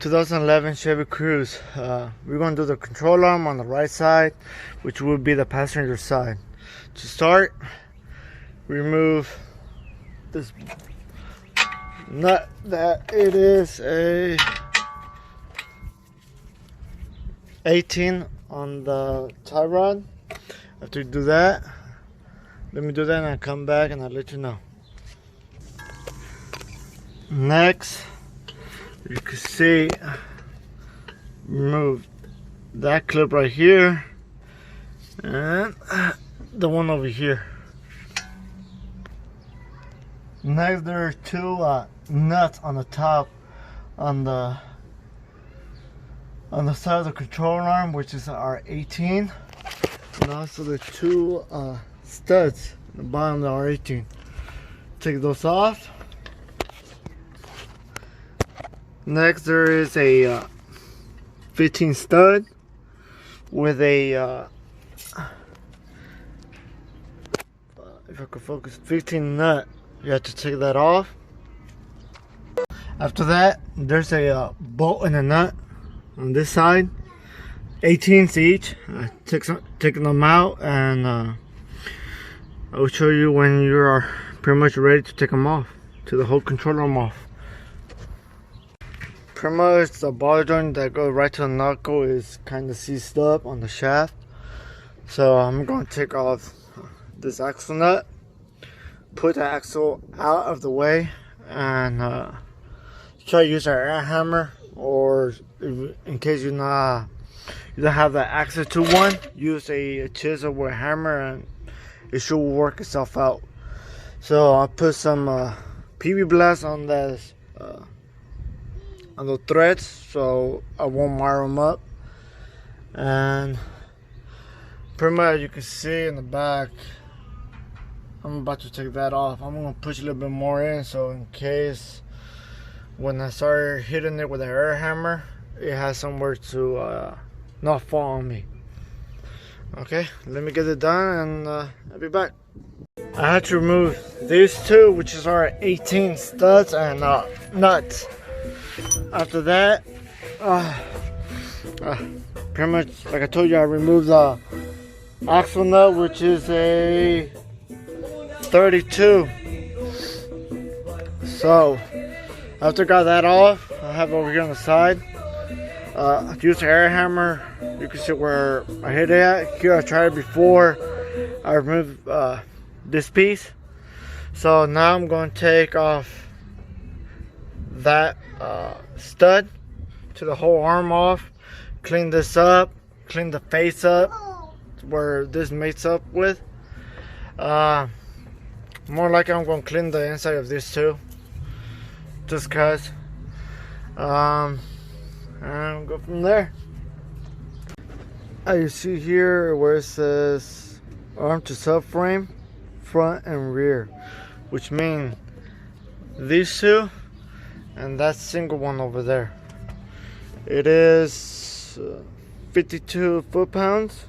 2011 Chevy Cruze. We're going to do the control arm on the right side, which will be the passenger side. To start, remove this nut that it is a 18 on the tie rod. After you do that, let me do that and I'll come back and I'll let you know. Next, you can see, remove that clip right here and the one over here. Next, there are two nuts on the top on the side of the control arm, which is our 18, and also the two studs on the bottom of the R18. Take those off. Next, there is a 15 stud with a if I could focus, 15 nut. You have to take that off. After that, there's a bolt and a nut on this side, 18s each. Taking them out, and I will show you when you are pretty much ready to take them off, to the whole control arm off. Pretty much the ball joint that goes right to the knuckle is kind of seized up on the shaft, so I'm going to take off this axle nut, put the axle out of the way, and try to use our air hammer, or in case you don't have the access to one, use a chisel with a hammer and it should work itself out. So I'll put some PB blast on this on the threads so I won't wire them up. And pretty much you can see in the back, I'm about to take that off. I'm going to push a little bit more in, so in case when I start hitting it with an air hammer, it has somewhere to not fall on me. Okay, let me get it done and I'll be back. I had to remove these two, which is our 18 studs and nuts. After that, pretty much like I told you, I removed the axle nut, which is a 32. So after I got that off, I have it over here on the side. I used an air hammer. You can see where I hit it at. Here I tried it before I removed this piece. So now I'm going to take off that stud to the whole arm off, clean this up, clean the face up where this mates up with. More likely I'm going to clean the inside of this too, just cause, and go from there. You see here where it says arm to subframe, front and rear, which means these two and that single one over there. It is 52 foot-pounds,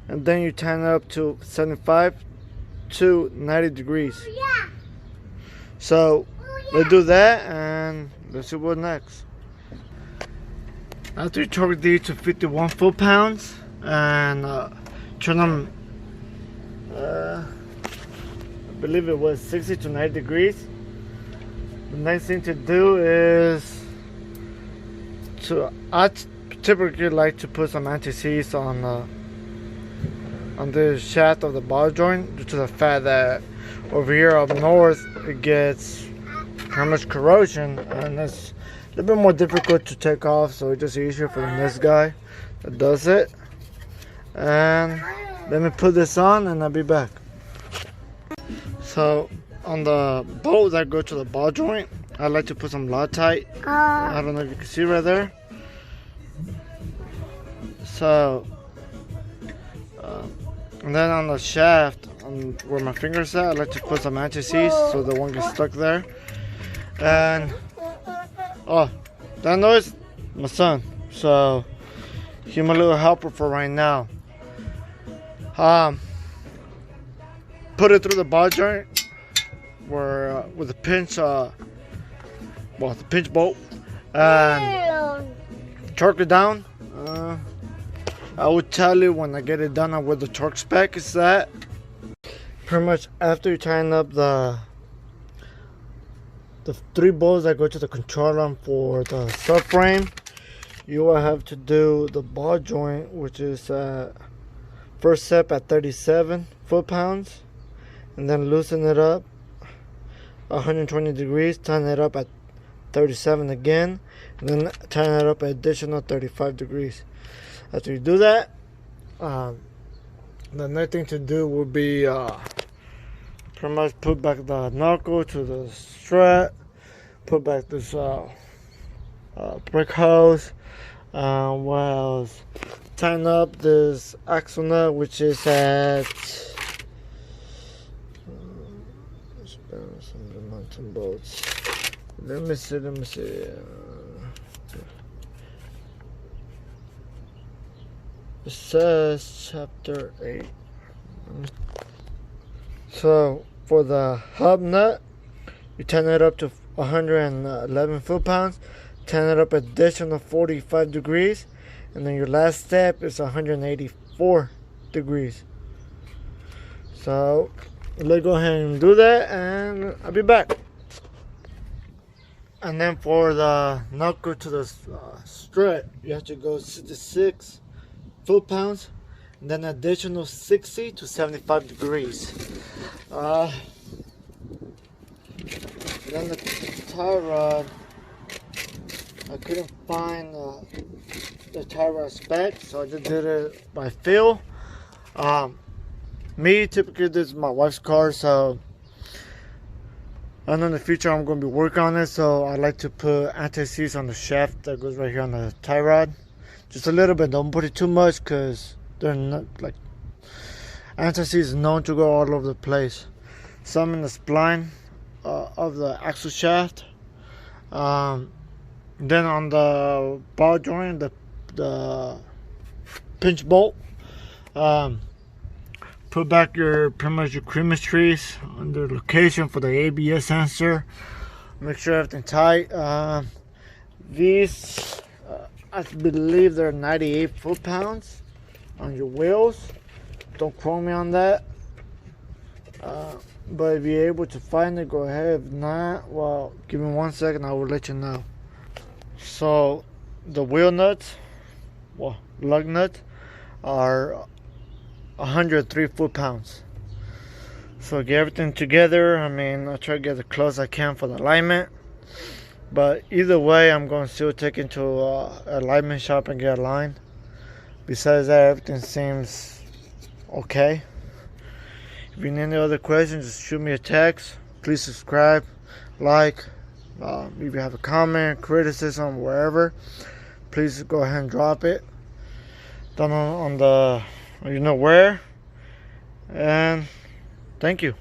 and then you tighten it up to 75 to 90 degrees. So let's do that and let's see what next. After you torque these to 51 foot-pounds and turn them, I believe it was 60 to 90 degrees. The next thing to do is I typically like to put some anti-seize on the shaft of the ball joint, due to the fact that over here up north it gets pretty much corrosion and it's a little bit more difficult to take off, so it's just easier for the next guy that does it. And let me put this on and I'll be back. So on the bolt that goes to the ball joint, I like to put some Loctite. I don't know if you can see right there. So and then on the shaft, where my finger's at, I like to put some anti-seize so the one gets stuck there. And oh, that noise, my son. So he's my little helper for right now. Put it through the ball joint where with the pinch, the pinch bolt, and torque it down. I will tell you when I get it done with the torque spec is that pretty much after you tighten up the 3 bolts that go to the controller for the subframe, you will have to do the ball joint, which is first step at 37 foot-pounds, and then loosen it up 120 degrees, tighten it up at 37 again, and then tighten it up an additional 35 degrees. After you do that, the next thing to do will be pretty much put back the knuckle to the strut, put back this brick hose, what else? Tighten up this axle nut, which is at mountain bolts. Let me see. It says chapter 8. So for the hub nut, you tighten it up to 111 foot-pounds, tighten it up additional 45 degrees, and then your last step is 184 degrees. So let's go ahead and do that, and I'll be back. And then for the knuckle to the strut, you have to go 66 foot-pounds, and then additional 60 to 75 degrees. Then the tie rod, I couldn't find the tie rod spec, so I just did it by feel. Me, typically this is my wife's car, so I know in the future I'm going to be working on it, so I like to put anti-seize on the shaft that goes right here on the tie rod. Just a little bit, don't put it too much, because they're not like, anti-seize is known to go all over the place. Some in the spline of the axle shaft. Then on the ball joint, the pinch bolt, put back your pretty much your Christmas trees on the location for the ABS sensor. Make sure everything's tight. These I believe they're 98 foot-pounds on your wheels. Don't quote me on that. But if you're able to find it, go ahead. If not, well, give me 1 second, I will let you know. So the wheel nuts, well, lug nuts, are 103 foot-pounds. So get everything together. I mean, I'll try to get as close as I can for the alignment. But either way, I'm going to still take it to a alignment shop and get aligned. Besides that, everything seems okay. If you need any other questions, just shoot me a text. Please subscribe, like. If you have a comment, criticism, wherever, please go ahead and drop it down on the, you know where. And thank you.